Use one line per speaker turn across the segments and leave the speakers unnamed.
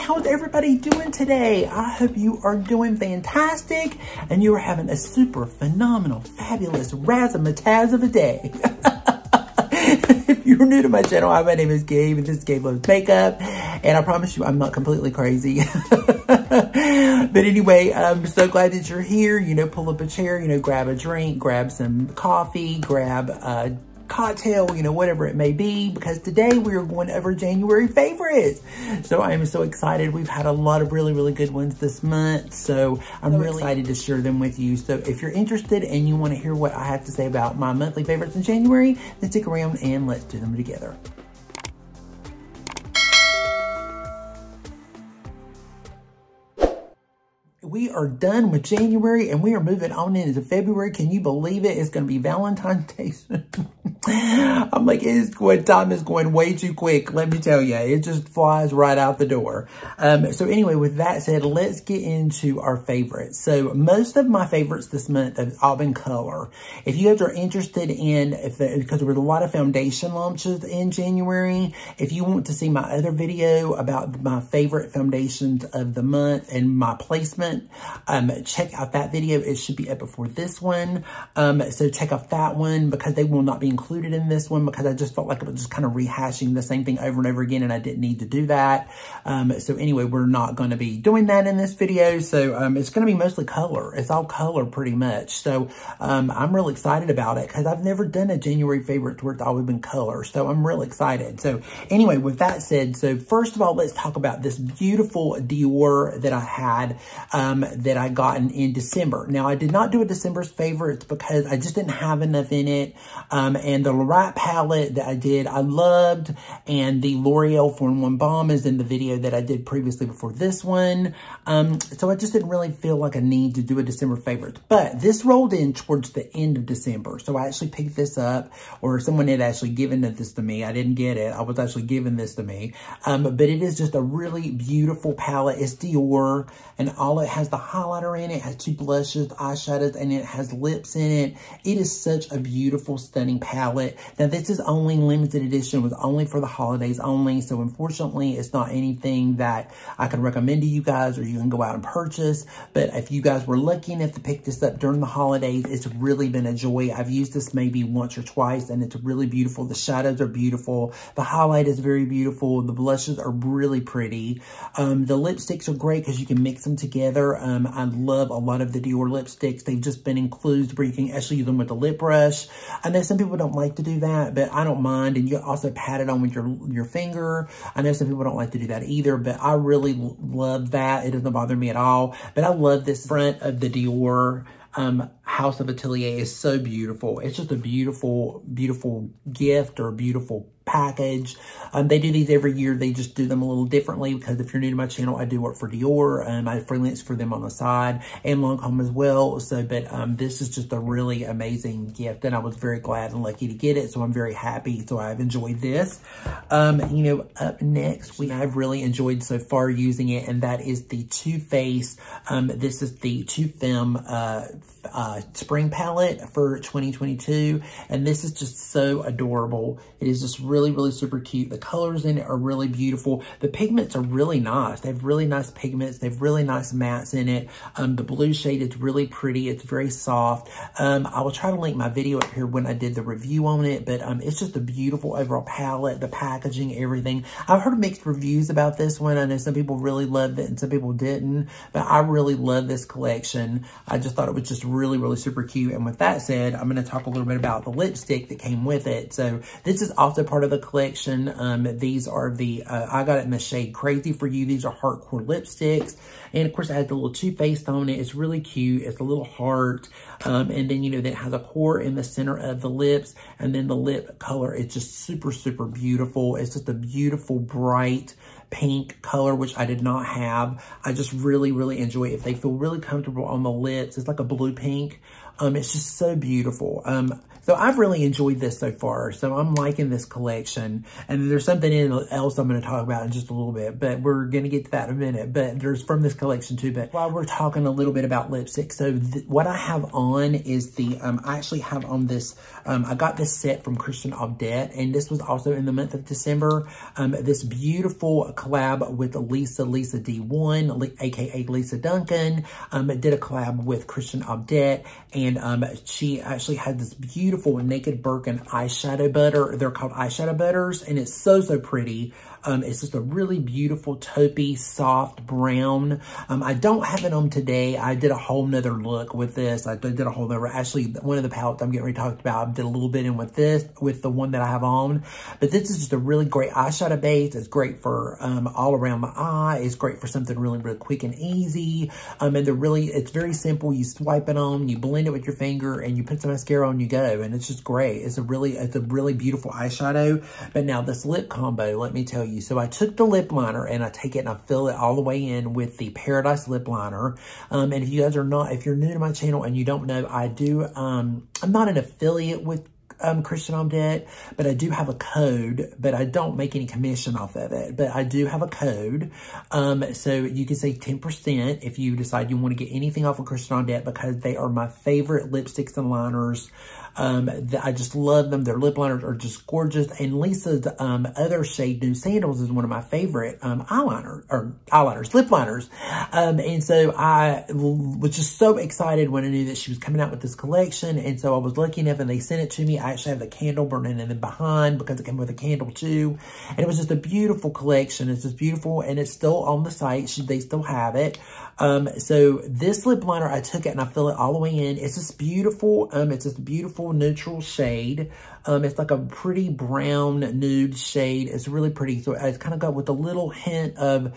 how's everybody doing today? I hope you are doing fantastic and you are having a super phenomenal, fabulous, razzmatazz of a day. If you're new to my channel, hi, my name is Gabe and this is Gabe Loves Makeup, and I promise you I'm not completely crazy. But anyway, I'm so glad that you're here. You know, pull up a chair, you know, grab a drink, grab some coffee, grab a cocktail, you know, whatever it may be, because today we are going over January favorites. So I am so excited. We've had a lot of really, really good ones this month. So I'm really excited to share them with you. So if you're interested and you want to hear what I have to say about my monthly favorites in January, then stick around and let's do them together. We are done with January and we are moving on into February. Can you believe it? It's going to be Valentine's Day soon. I'm like, time is going way too quick. Let me tell you, it just flies right out the door. So anyway, with that said, let's get into our favorites. So most of my favorites this month have all been color. If you guys are interested in, because there were a lot of foundation launches in January, if you want to see my other video about my favorite foundations of the month and my placement, check out that video. It should be up before this one. So check out that one because they will not be included in this one because I just felt like I was just kind of rehashing the same thing over and over again and I didn't need to do that. So anyway, we're not going to be doing that in this video. So it's going to be mostly color. It's all color pretty much. So I'm really excited about it because I've never done a January favorite where it's always been color. So I'm really excited. So anyway, with that said, so first of all, let's talk about this beautiful Dior that I had that I got in December. Now, I did not do a December's favorites because I just didn't have enough in it. And the Lorac palette that I did, I loved. And the L'Oreal 4-in-1 Balm is in the video that I did previously before this one. So I just didn't really feel like I need to do a December favorite. But this rolled in towards the end of December. So I actually picked this up, or someone had actually given this to me. I didn't get it. I was actually given this to me. But it is just a really beautiful palette. It's Dior, and all it has the highlighter in it. It has 2 blushes, eyeshadows, and it has lips in it. It is such a beautiful, stunning palette. Now, this is only limited edition. It was only for the holidays only. So, unfortunately, it's not anything that I can recommend to you guys or you can go out and purchase. But if you guys were lucky enough to pick this up during the holidays, it's really been a joy. I've used this maybe once or twice, and it's really beautiful. The shadows are beautiful. The highlight is very beautiful. The blushes are really pretty. The lipsticks are great because you can mix them together. I love a lot of the Dior lipsticks. They've just been included where you can actually use them with the lip brush. I know some people don't like to do that, but I don't mind. And you also pat it on with your finger. I know some people don't like to do that either, but I really love that. It doesn't bother me at all. But I love this front of the Dior House of Atelier is so beautiful. It's just a beautiful, beautiful gift or a beautiful package. They do these every year. They just do them a little differently because if you're new to my channel, I do work for Dior. I freelance for them on the side and Lancome as well. So, but this is just a really amazing gift and I was very glad and lucky to get it. So I'm very happy. So I've enjoyed this. You know, up next, I've really enjoyed so far using it, and that is the Too Faced. This is the Too Femme spring palette for 2022, and this is just so adorable. It is just really, really super cute. The colors in it are really beautiful. The pigments are really nice. They have really nice pigments. They have really nice mattes in it. The blue shade is really pretty. It's very soft. I will try to link my video up here when I did the review on it, but it's just a beautiful overall palette, the packaging, everything. I've heard mixed reviews about this one. I know some people really loved it and some people didn't, but I really love this collection. I just thought it was just really, really super cute. And with that said, I'm going to talk a little bit about the lipstick that came with it. So this is also part of the collection. These are the, I got it in the shade Crazy For You. These are Heartcore lipsticks. And of course I had the little Too Faced on it. It's really cute. It's a little heart. And then, you know, that has a core in the center of the lips. And then the lip color is just super, super beautiful. It's just a beautiful, bright pink color, which I did not have. I just really, really enjoy it. They feel really comfortable on the lips. It's like a blue pink It's just so beautiful. So I've really enjoyed this so far. So I'm liking this collection. And there's something else I'm going to talk about in just a little bit, but we're going to get to that in a minute. But there's from this collection too. But while we're talking a little bit about lipstick, so what I have on is the, I actually have on this, I got this set from Christian Audette, and this was also in the month of December. This beautiful collab with Lisa D1, aka Lisa Duncan, did a collab with Christian Audette, and she actually had this beautiful Naked Birkin eyeshadow butter. They're called eyeshadow butters, and it's so pretty. It's just a really beautiful taupey, soft brown. I don't have it on today. I did a whole nother look with this. I did a whole nother, actually, one of the palettes I'm getting ready to talk about, I did a little bit in with this, with the one that I have on. But this is just a really great eyeshadow base. It's great for all around my eye. It's great for something really quick and easy. And it's very simple. You swipe it on, you blend it with your finger, and you put some mascara on, you go. And it's just great. It's a really beautiful eyeshadow. But now this lip combo, let me tell you. So I took the lip liner and I take it and I fill it all the way in with the Paradise lip liner. And if you guys are not, if you're new to my channel and you don't know, I do, I'm not an affiliate with Christian Audette, but I do have a code, but I don't make any commission off of it, but I do have a code. So you can save 10% if you decide you want to get anything off of Christian Audette, because they are my favorite lipsticks and liners. I just love them. Their lip liners are just gorgeous. And Lisa's other shade, New Sandals, is one of my favorite lip liners. And so I was just so excited when I knew that she was coming out with this collection. And so I was lucky enough, and they sent it to me. I actually have the candle burning in the behind because it came with a candle too. And it was just a beautiful collection. It's just beautiful, and it's still on the site. They still have it. So this lip liner, I took it and I fill it all the way in. It's just beautiful. It's just a beautiful neutral shade. It's like a pretty brown nude shade. It's really pretty. So it's kind of got with a little hint of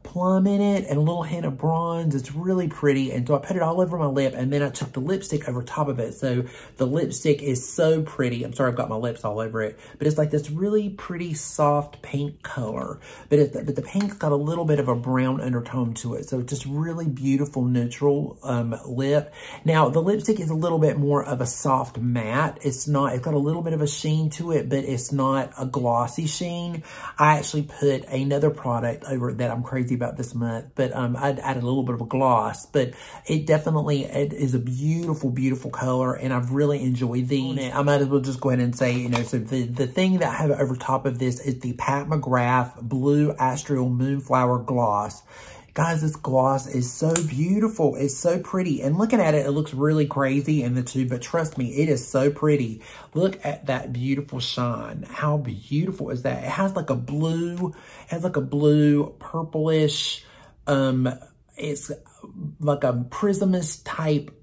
plum in it and a little hint of bronze. It's really pretty. And so I put it all over my lip, and then I took the lipstick over top of it. So the lipstick is so pretty. I'm sorry, I've got my lips all over it, but it's like this really pretty soft pink color. But the pink's got a little bit of a brown undertone to it. So it's just really beautiful neutral lip. Now the lipstick is a little bit more of a soft matte. It's got a little bit of a sheen to it, but it's not a glossy sheen. I actually put another product over that I'm crazy about this month, but I'd added a little bit of a gloss, but it is a beautiful color, and I've really enjoyed these. I might as well just go ahead and say, so the thing that I have over top of this is the Pat McGrath Blue Astral Moonflower Gloss. Guys, this gloss is so beautiful. It's so pretty. And looking at it, it looks really crazy in the tube, but trust me, it is so pretty. Look at that beautiful shine. How beautiful is that? It has like a blue, purplish, it's like a prismus type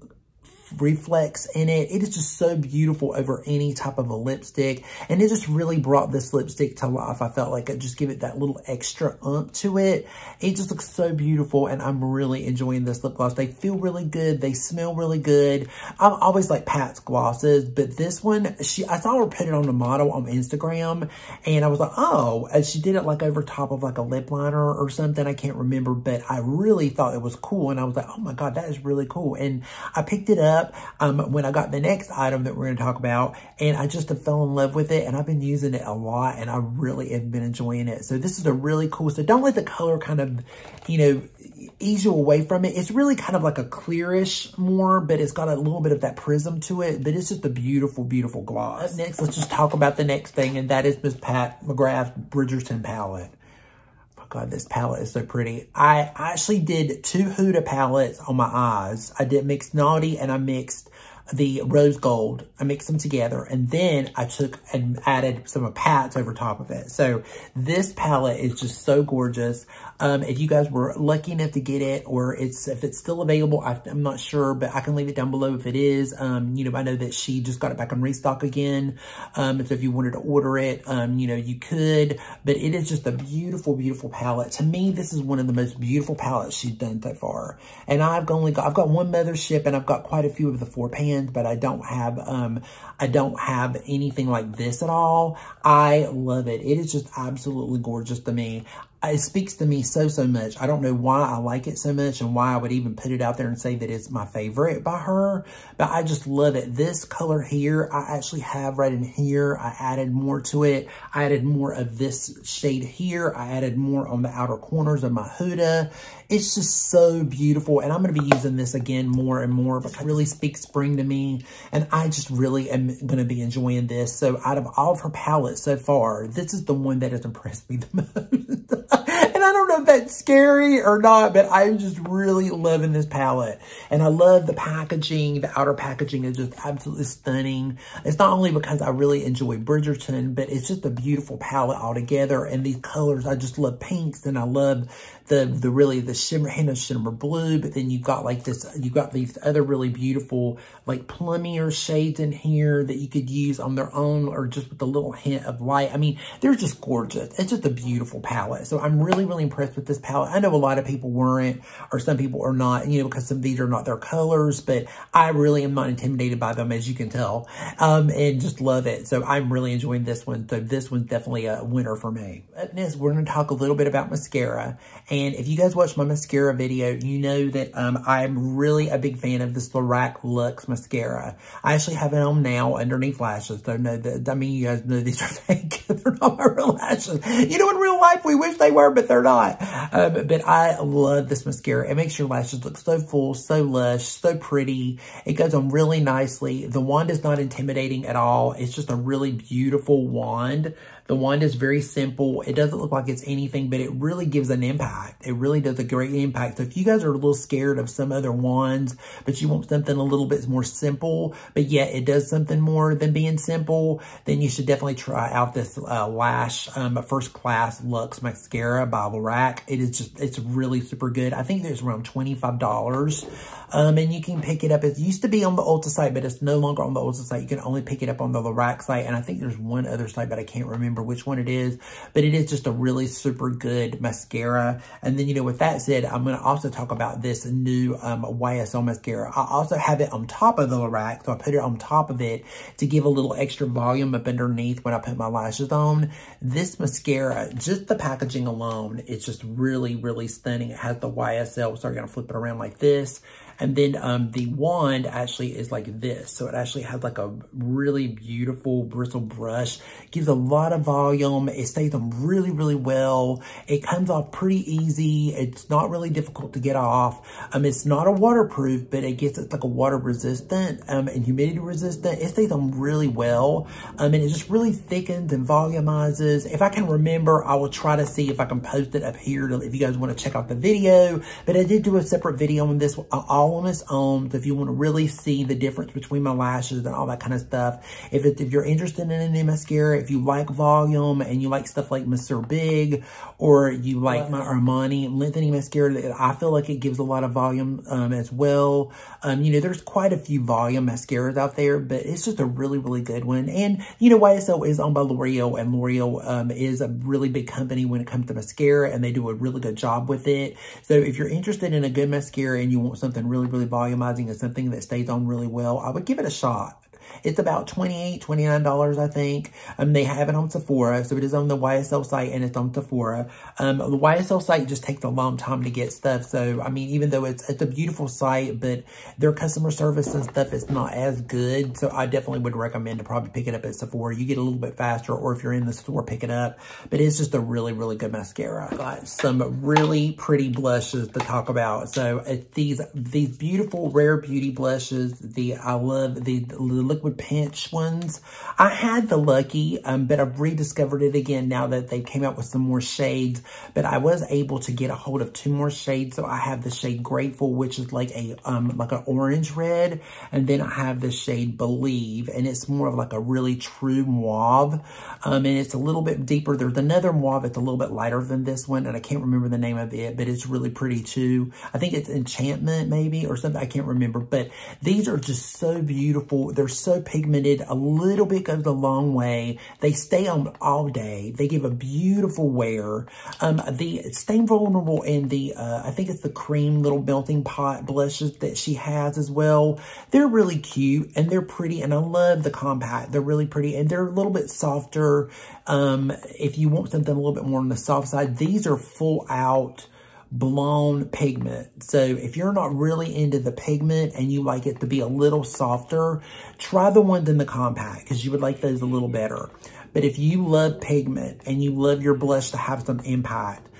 reflex in it. It is just so beautiful over any type of a lipstick, and it just really brought this lipstick to life. I felt like it just give it that little extra oomph to it. It just looks so beautiful, and I'm really enjoying this lip gloss. They feel really good. They smell really good. I always like Pat's glosses, but this one, I saw her put it on the model on Instagram, and I was like, oh, and she did it like over top of like a lip liner or something. I can't remember, but I really thought it was cool, and I was like, oh my God, that is really cool. And I picked it up when I got the next item that we're going to talk about, and I just fell in love with it, and I've been using it a lot, and I really have been enjoying it. So this is a really cool, so don't let the color kind of, ease you away from it. It's really kind of like a clearish more, but it's got a little bit of that prism to it, but it's just a beautiful gloss. Next, let's just talk about the next thing, and that is Miss Pat McGrath Bridgerton palette. God, this palette is so pretty. I actually did 2 Huda palettes on my eyes. I did mixed Naughty, and I mixed the rose gold. I mixed them together, and then I took and added some of Pat's over top of it. So this palette is just so gorgeous. If you guys were lucky enough to get it, or if it's still available, I'm not sure, but I can leave it down below if it is. I know that she just got it back on restock again. So if you wanted to order it, you could, but it is just a beautiful palette. To me, this is one of the most beautiful palettes she's done so far. And I've got one mothership, and I've got quite a few of the 4 pans, but I don't have anything like this at all. I love it. It is just absolutely gorgeous to me. it speaks to me so much. I don't know why I like it so much and why I would even put it out there and say that it's my favorite by her, but I just love it. This color here, I actually have right in here. I added more to it. I added more of this shade here. I added more on the outer corners of my Huda. It's just so beautiful, and I'm going to be using this again more and more because it really speaks spring to me, and I just really am going to be enjoying this. So out of all of her palettes so far, this is the one that has impressed me the most. And I don't know if that's scary or not, but I'm just really loving this palette. And I love the packaging. The outer packaging is just absolutely stunning. It's not only because I really enjoy Bridgerton, but it's just a beautiful palette altogether. And these colors, I just love pinks, and I love the shimmer, hint of shimmer blue, but then you've got like this, you've got these other really beautiful like plummier shades in here that you could use on their own or just with a little hint of light. I mean, they're just gorgeous. It's just a beautiful palette. So I'm really impressed with this palette. I know a lot of people weren't, or some people are not, you know, because some of these are not their colors, but I really am not intimidated by them, as you can tell, and just love it. So I'm really enjoying this one. So this one's definitely a winner for me. Up next, we're going to talk a little bit about mascara. And if you guys watch my mascara video, you know that I'm really a big fan of this Lorac Luxe mascara. I actually have it on now underneath lashes. So no, I mean, you guys know these are fake. They're not my real lashes. You know, in real life, we wish they were, but they're not. But I love this mascara. It makes your lashes look so full, so lush, so pretty. It goes on really nicely. The wand is not intimidating at all. It's just a really beautiful wand. The wand is very simple. It doesn't look like it's anything, but it really gives an impact. It really does a great impact. So if you guys are a little scared of some other wands, but you want something a little bit more simple, but yet it does something more than being simple, then you should definitely try out this Lash First Class Luxe Mascara by Lorac. It's really super good. I think there's around $25. And you can pick it up. It used to be on the Ulta site, but it's no longer on the Ulta site. You can only pick it up on the Lorac site. And I think there's one other site, but I can't remember which one it is. But it is just a really super good mascara. And then, you know, with that said, I'm going to also talk about this new YSL mascara. I also have it on top of the Lorac. So I put it on top of it to give a little extra volume up underneath when I put my lashes on. This mascara, just the packaging alone, it's just really stunning. It has the YSL. So I'm going to flip it around like this. And then the wand actually is like this. So it actually has like a really beautiful bristle brush. It gives a lot of volume. It stays on really well. It comes off pretty easy. It's not really difficult to get off. It's not a waterproof, but it's like a water resistant and humidity resistant. It stays on really well. And it just really thickens and volumizes. If I can remember, I will try to see if I can post it up here if you guys want to check out the video. But I did do a separate video on this all on its own. So if you want to really see the difference between my lashes and all that kind of stuff, if you're interested in a new mascara, if you like volume and you like stuff like Mr. Big, or you like my Armani lengthening mascara, I feel like it gives a lot of volume as well. You know, there's quite a few volume mascaras out there, but it's just a really good one. And you know, YSL is owned by L'Oreal, and L'Oreal is a really big company when it comes to mascara, and they do a really good job with it. So if you're interested in a good mascara and you want something really volumizing and something that stays on really well, I would give it a shot. It's about $28, $29, I think. They have it on Sephora, so it is on the YSL site and it's on Sephora. The YSL site just takes a long time to get stuff. So, I mean, even though it's a beautiful site, but their customer service and stuff is not as good. So I definitely would recommend to probably pick it up at Sephora. You get a little bit faster, or if you're in the store, pick it up. But it's just a really good mascara. Got some really pretty blushes to talk about. So it's these beautiful Rare Beauty blushes. I love the liquid pinch ones. I had the Lucky, but I've rediscovered it again now that they came out with some more shades. But I was able to get a hold of 2 more shades. So I have the shade Grateful, which is like an orange red, and then I have the shade Believe, and it's more of like a really true mauve, and it's a little bit deeper. There's another mauve that's a little bit lighter than this one, and I can't remember the name of it, but it's really pretty too. I think it's Enchantment maybe, or something. I can't remember, but these are just so beautiful. They're so so pigmented. A little bit goes a long way. They stay on all day. They give a beautiful wear. The Stain Vulnerable and the, I think it's the cream little melting pot blushes that she has as well. They're really cute and they're pretty, and I love the compact. They're really pretty and they're a little bit softer. If you want something a little bit more on the soft side, these are full out blown pigment. So if you're not really into the pigment and you like it to be a little softer, try the ones in the compact because you would like those a little better. But if you love pigment and you love your blush to have some impact,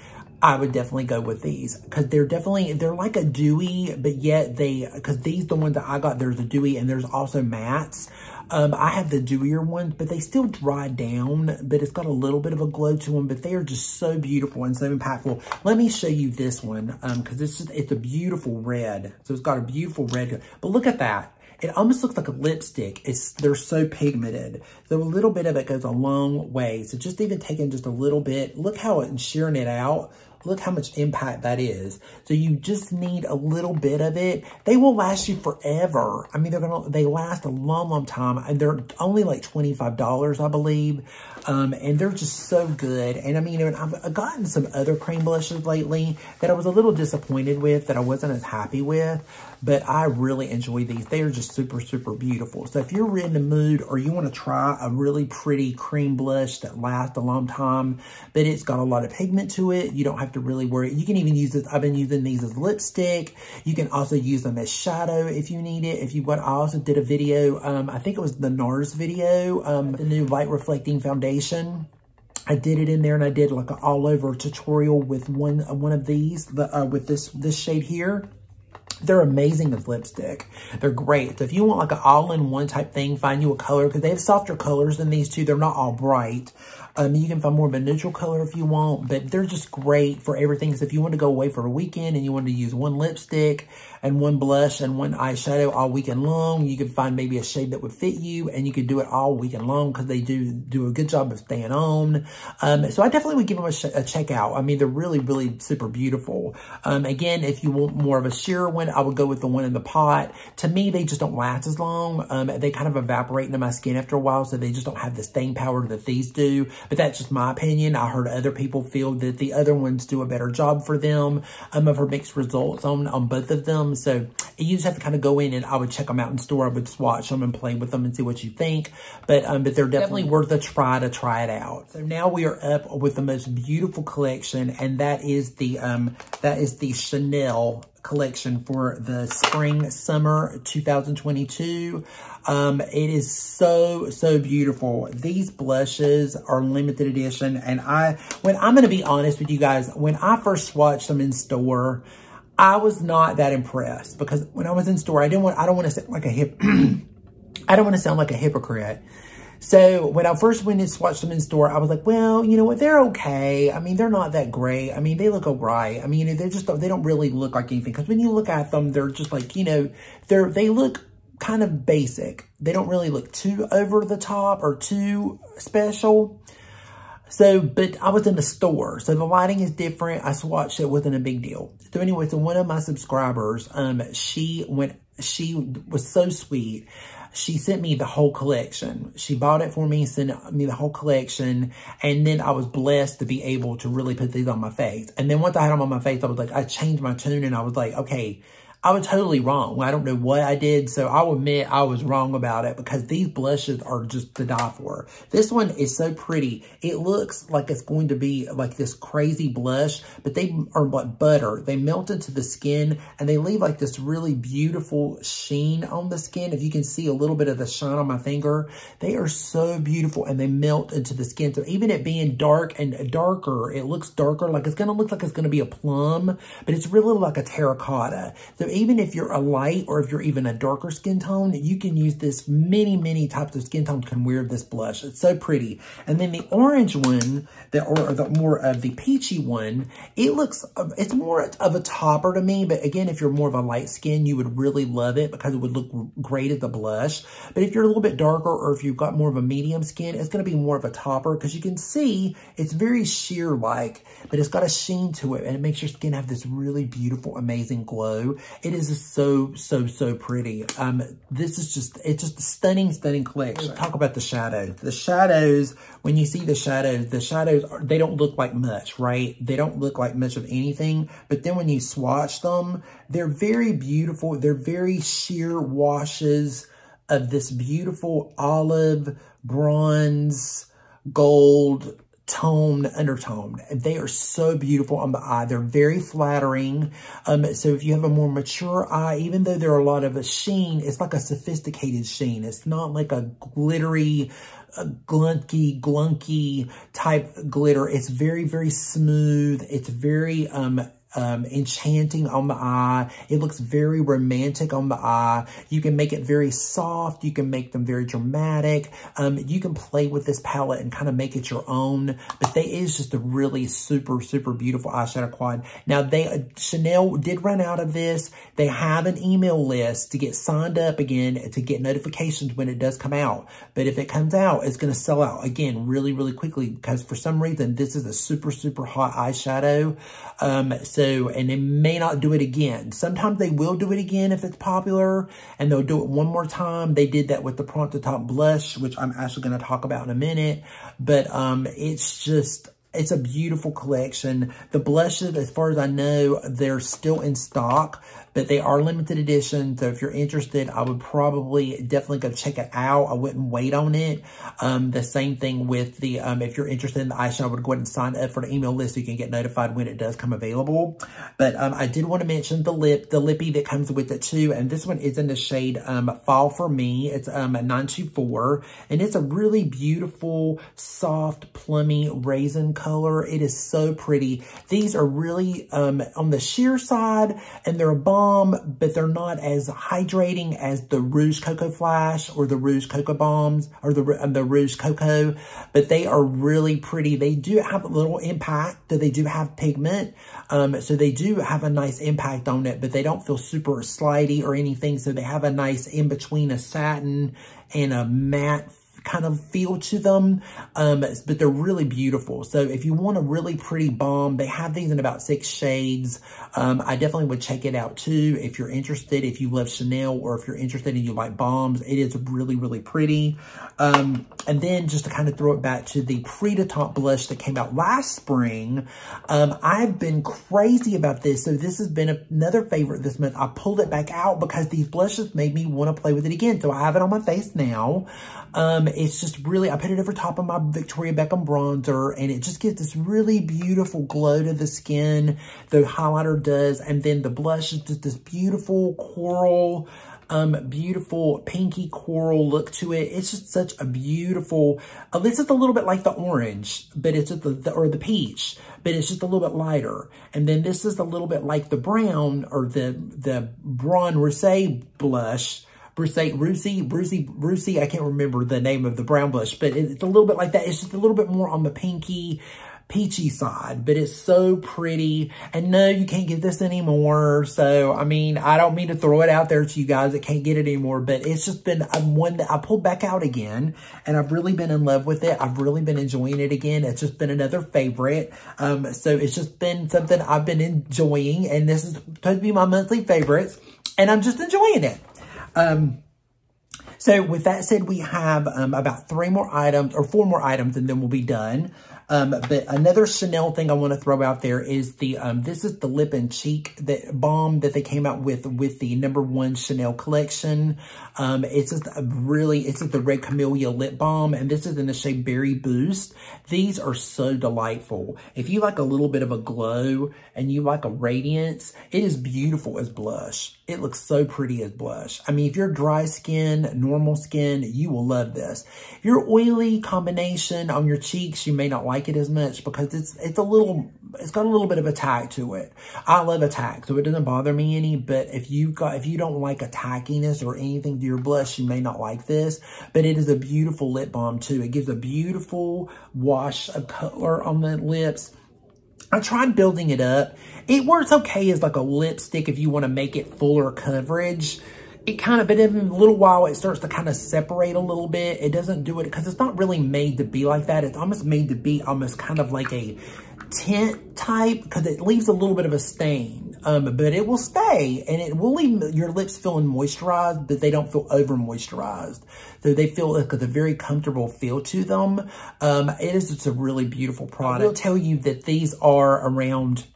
I would definitely go with these because they're like a dewy, but yet because the ones that I got, there's a dewy and there's also mattes. I have the dewier ones, but they still dry down, but it's got a little bit of a glow to them, but they are just so beautiful and so impactful. Let me show you this one, because it's a beautiful red. So it's got a beautiful red, but look at that. It almost looks like a lipstick. They're so pigmented. So a little bit of it goes a long way. So just even taking just a little bit, look how it's shearing it out. Look how much impact that is. So you just need a little bit of it. They will last you forever. I mean, they last a long, long time. And they're only like $25, I believe. And they're just so good. And I mean, I've gotten some other cream blushes lately that I was a little disappointed with, that I wasn't as happy with. But I really enjoy these. They are just super, super beautiful. So if you're in the mood or you want to try a really pretty cream blush that lasts a long time, but it's got a lot of pigment to it, you don't have to really worry. You can even use this. I've been using these as lipstick. You can also use them as shadow if you need it. I also did a video, I think it was the NARS video, the new light reflecting foundation. I did it in there and I did like an all over tutorial with one of these, with this shade here. They're amazing as lipstick. They're great. So if you want like an all-in-one type thing, find you a color, because they have softer colors than these two. They're not all bright. You can find more of a neutral color if you want, but they're just great for everything. So if you want to go away for a weekend and you want to use one lipstick and one blush and one eyeshadow all weekend long, you can find maybe a shade that would fit you, and you can do it all weekend long because they do a good job of staying on. So I definitely would give them a check out. I mean, they're really, really super beautiful. Again, if you want more of a sheer one, I would go with the one in the pot. To me, they just don't last as long. They kind of evaporate into my skin after a while, so they just don't have the staying power that these do. But that's just my opinion. I heard other people feel that the other ones do a better job for them. I've heard mixed results on both of them. So you just have to kind of go in, and I would check them out in store. I would swatch them and play with them and see what you think. But they're definitely worth a try to try it out. So now we are up with the most beautiful collection, and that is the Chanel collection for the spring summer 2022. It is so beautiful. These blushes are limited edition, and I'm going to be honest with you guys, when I first swatched them in store, I was not that impressed, because when I was in store, I don't want to sound like a hypocrite. So when I first went and swatched them in store, I was like, well, you know what? They're okay. I mean, they're not that great. I mean, they look alright. I mean, they don't really look like anything. Because when you look at them, they're just like, you know, they look kind of basic. They don't really look too over the top or too special. So, but I was in the store, so the lighting is different. I swatched, it wasn't a big deal. So anyway, so one of my subscribers, she was so sweet. She sent me the whole collection. She bought it for me, sent me the whole collection. And then I was blessed to be able to really put these on my face. And then once I had them on my face, I was like, I changed my tune, and I was like, okay, I was totally wrong. Well, I don't know what I did, so I'll admit I was wrong about it, because these blushes are just to die for. This one is so pretty. It looks like it's going to be like this crazy blush, but they are like butter. They melt into the skin, and they leave like this really beautiful sheen on the skin. If you can see a little bit of the shine on my finger, they are so beautiful, and they melt into the skin. So even it being dark and darker, it looks darker. Like it's going to look like it's going to be a plum, but it's really like a terracotta. So even if you're a light, or if you're even a darker skin tone, you can use this. Many types of skin tones can wear this blush. It's so pretty. And then the orange one, or the more of the peachy one, it's more of a topper to me. But again, if you're more of a light skin, you would really love it, because it would look great as a blush. But if you're a little bit darker, or if you've got more of a medium skin, it's going to be more of a topper, because you can see it's very sheer-like, but it's got a sheen to it, and it makes your skin have this really beautiful, amazing glow. It is just so, so, so pretty. This is just, it's just a stunning, stunning collection. Let's talk about the shadows. The shadows, when you see the shadows, they don't look like much, right? They don't look like much of anything. But then when you swatch them, they're very beautiful. They're very sheer washes of this beautiful olive, bronze, gold, tone, undertone. They are so beautiful on the eye. They're very flattering. So if you have a more mature eye, even though there are a lot of a sheen, it's like a sophisticated sheen. It's not like a glittery, glunky type glitter. It's very, very smooth. It's very, enchanting on the eye. It looks very romantic on the eye. You can make it very soft. You can make them very dramatic. You can play with this palette and kind of make it your own. But it is just a really super, super beautiful eyeshadow quad. Now, Chanel did run out of this. They have an email list to get signed up again to get notifications when it does come out. But if it comes out, it's going to sell out again really, really quickly because for some reason, this is a super, super hot eyeshadow. And they may not do it again. Sometimes they will do it again if it's popular, and they'll do it one more time. They did that with the Printemps Blush, which I'm actually going to talk about in a minute. But it's a beautiful collection. The blushes, as far as I know, they're still in stock, but they are limited edition. So if you're interested, I would probably definitely go check it out. I wouldn't wait on it. The same thing with the, if you're interested in the eyeshadow, I would go ahead and sign up for the email list so you can get notified when it does come available. But I did want to mention the lippy that comes with it too. And this one is in the shade Fall For Me. It's 924. And it's a really beautiful, soft, plummy raisin color. It is so pretty. These are really on the sheer side, and they're a balm, but they're not as hydrating as the Rouge Cocoa Flash or the Rouge Cocoa Bombs or the Rouge Cocoa, but they are really pretty. They do have a little impact, that they do have pigment, so they do have a nice impact on it, but they don't feel super slidey or anything, so they have a nice in-between a satin and a matte kind of feel to them, but they're really beautiful. So if you want a really pretty balm, they have these in about 6 shades. I definitely would check it out too if you're interested, if you love Chanel, or if you're interested and you like balms. It is really, really pretty. And then just to kind of throw it back to the Printemps blush that came out last spring, I've been crazy about this. So this has been another favorite this month. I pulled it back out because these blushes made me want to play with it again. So I have it on my face now. It's just really, I put it over top of my Victoria Beckham bronzer, and it just gives this really beautiful glow to the skin. The highlighter does, and then the blush is just this beautiful coral, beautiful pinky coral look to it. It's just such a beautiful, this is a little bit like the orange, but it's just or the peach, but it's just a little bit lighter. And then this is a little bit like the brown, or the Bron Rosé blush, Brucey, I can't remember the name of the brown blush, but it's a little bit like that. It's just a little bit more on the pinky, peachy side, but it's so pretty. And no, you can't get this anymore. So, I mean, I don't mean to throw it out there to you guys that can't get it anymore, but it's just been one that I pulled back out again, and I've really been in love with it. I've really been enjoying it again. It's just been another favorite. So it's just been something I've been enjoying, and this is supposed to be my monthly favorites, and I'm just enjoying it. So with that said, we have about 4 more items, and then we'll be done. But another Chanel thing I want to throw out there is this is the lip and cheek balm that they came out with the #1 Chanel collection. It's just the Red Camellia Lip Balm, and this is in the shade Berry Boost. These are so delightful. If you like a little bit of a glow and you like a radiance, it is beautiful as blush. It looks so pretty as blush. I mean, if you're dry skin, normal skin, you will love this. If you're oily combination on your cheeks, you may not like it as much because it's got a little bit of a tag to it. I love a tag, so it doesn't bother me any, but if you don't like a tackiness or anything to your blush, you may not like this, but it is a beautiful lip balm too. It gives a beautiful wash of color on the lips. I tried building it up. It works okay as like a lipstick if you want to make it fuller coverage. it kind of, but in a little while, it starts to kind of separate a little bit. It doesn't do it because it's not really made to be like that. It's almost made to be almost kind of like a tint type because it leaves a little bit of a stain, but it will stay and it will leave your lips feeling moisturized, but they don't feel over moisturized. So they feel like a very comfortable feel to them. It is just a really beautiful product. I will tell you that these are around,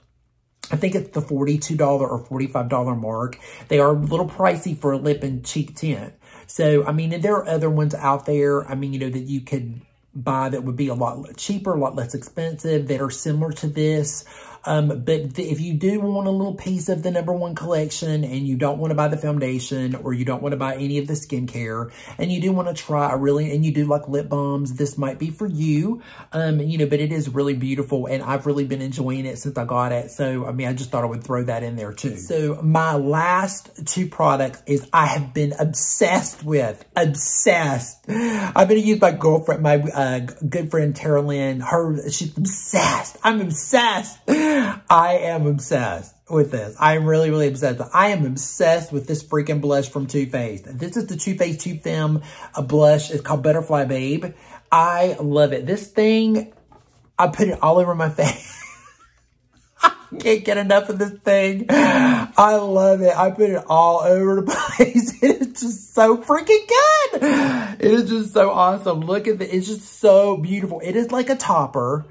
I think it's the $42 or $45 mark. They are a little pricey for a lip and cheek tint. So, I mean, and there are other ones out there, I mean, you know, that you could buy that would be a lot cheaper, a lot less expensive, that are similar to this. But if you do want a little piece of the #1 collection and you don't want to buy the foundation or you don't want to buy any of the skincare and you do want to try and you do like lip balms, this might be for you. You know, but it is really beautiful and I've really been enjoying it since I got it. So, I mean, I just thought I would throw that in there too. So, my last 2 products is I have been obsessed with. Obsessed. I'm going to use my girlfriend, my good friend Tara Lynn. She's obsessed. I'm obsessed. I am obsessed with this. I am really, really obsessed. I am obsessed with this freaking blush from Too Faced. This is the Too Faced Too Femme blush. It's called Butterfly Babe. I love it. This thing, I put it all over my face. I can't get enough of this thing. I love it. I put it all over the place. It is just so freaking good. It is just so awesome. Look at it. It's just so beautiful. It is like a topper.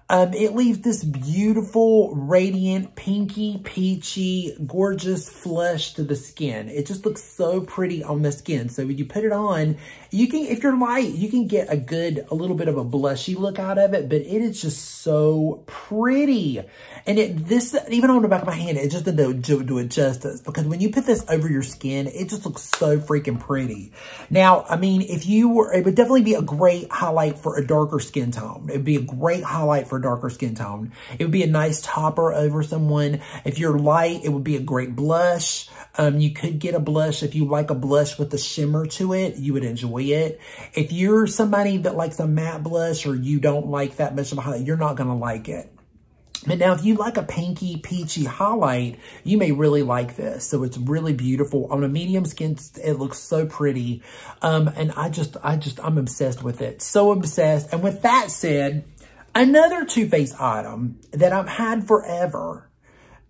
It leaves this beautiful, radiant, pinky, peachy, gorgeous flush to the skin. It just looks so pretty on the skin. So when you put it on, you can, if you're light, you can get a little bit of a blushy look out of it, but it is just so pretty. And even on the back of my hand, it just doesn't do it justice because when you put this over your skin, it just looks so freaking pretty. Now, I mean, it would definitely be a great highlight for a darker skin tone. It would be a great highlight for a darker skin tone. It would be a nice topper over someone. If you're light, it would be a great blush. You could get a blush. If you like a blush with a shimmer to it, you would enjoy it. If you're somebody that likes a matte blush or you don't like that much of a highlight, you're not going to like it. But now if you like a pinky, peachy highlight, you may really like this. So it's really beautiful. On a medium skin, it looks so pretty. And I'm obsessed with it. So obsessed. And with that said, another Too Faced item that I've had forever,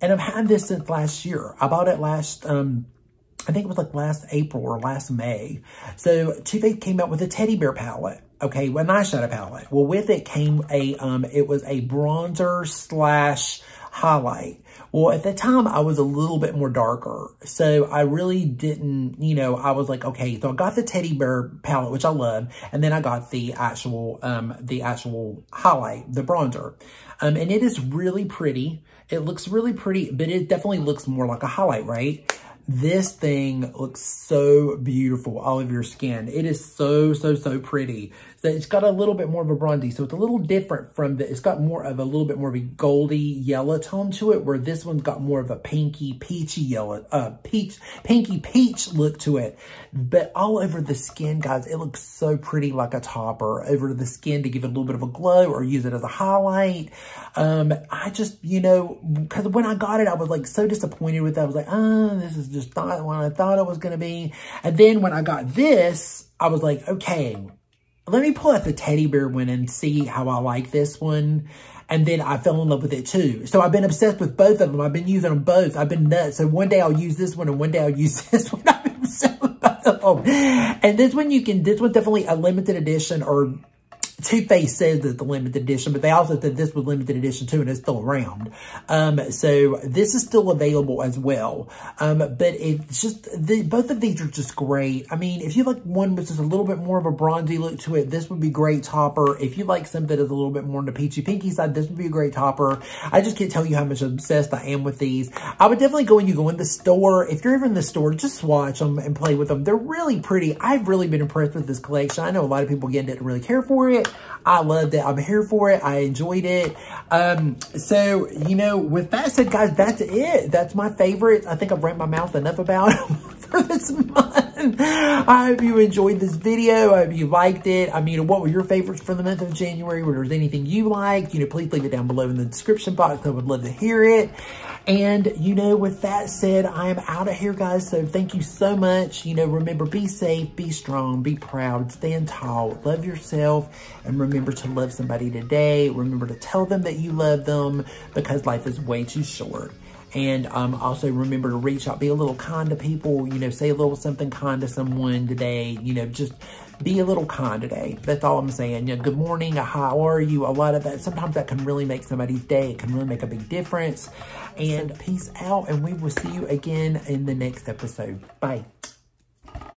and I've had this since last year. I bought it last, I think it was like last April or last May. So Too Faced came out with a teddy bear palette. Okay, an eyeshadow palette. Well, with it came it was a bronzer / highlight. Well, at the time, I was a little bit more darker. So I really didn't, you know, I was like, okay, so I got the teddy bear palette, which I love. And then I got the actual highlight, the bronzer. And it is really pretty. It looks really pretty, but it definitely looks more like a highlight, right? This thing looks so beautiful all over your skin. It is so, so, so pretty. So it's got a little bit more of a bronzy. So it's a little different from it's got more of a little bit more of a goldy yellow tone to it, where this one's got more of a pinky, peachy yellow, pinky peach look to it. But all over the skin, guys, it looks so pretty like a topper over the skin to give it a little bit of a glow or use it as a highlight. I just, you know, because when I got it, I was like so disappointed with it. I was like, this is just not what I thought it was going to be. And then when I got this, I was like, okay, let me pull out the teddy bear one and see how I like this one. And then I fell in love with it too. So I've been obsessed with both of them. I've been using them both. I've been nuts. So one day I'll use this one and one day I'll use this one. I've been obsessed with both of them. And this one this one's definitely a limited edition, or Too Faced says that the limited edition, but they also said this was limited edition too, and it's still around. So this is still available as well. But it's just, both of these are just great. I mean, if you like one with just a little bit more of a bronzy look to it, this would be great topper. If you like something that's a little bit more on the peachy pinky side, this would be a great topper. I just can't tell you how much obsessed I am with these. I would definitely go in the store. If you're ever in the store, just swatch them and play with them. They're really pretty. I've really been impressed with this collection. I know a lot of people didn't really care for it. I loved it. I'm here for it. I enjoyed it. So, you know, with that said, guys, that's it. That's my favorite. I think I've ran my mouth enough about them for this month. I hope you enjoyed this video. I hope you liked it. I mean, what were your favorites for the month of January? If there's anything you liked, you know, please leave it down below in the description box. I would love to hear it. And, you know, with that said, I am out of here, guys. So thank you so much. You know, remember, be safe, be strong, be proud, stand tall, love yourself, and remember to love somebody today. Remember to tell them that you love them, because life is way too short. And also remember to reach out, be a little kind to people, you know, say a little something kind to someone today, you know, just be a little kind today. That's all I'm saying. You know, good morning, how are you? A lot of that, sometimes that can really make somebody's day. It can really make a big difference. And peace out, and we will see you again in the next episode. Bye.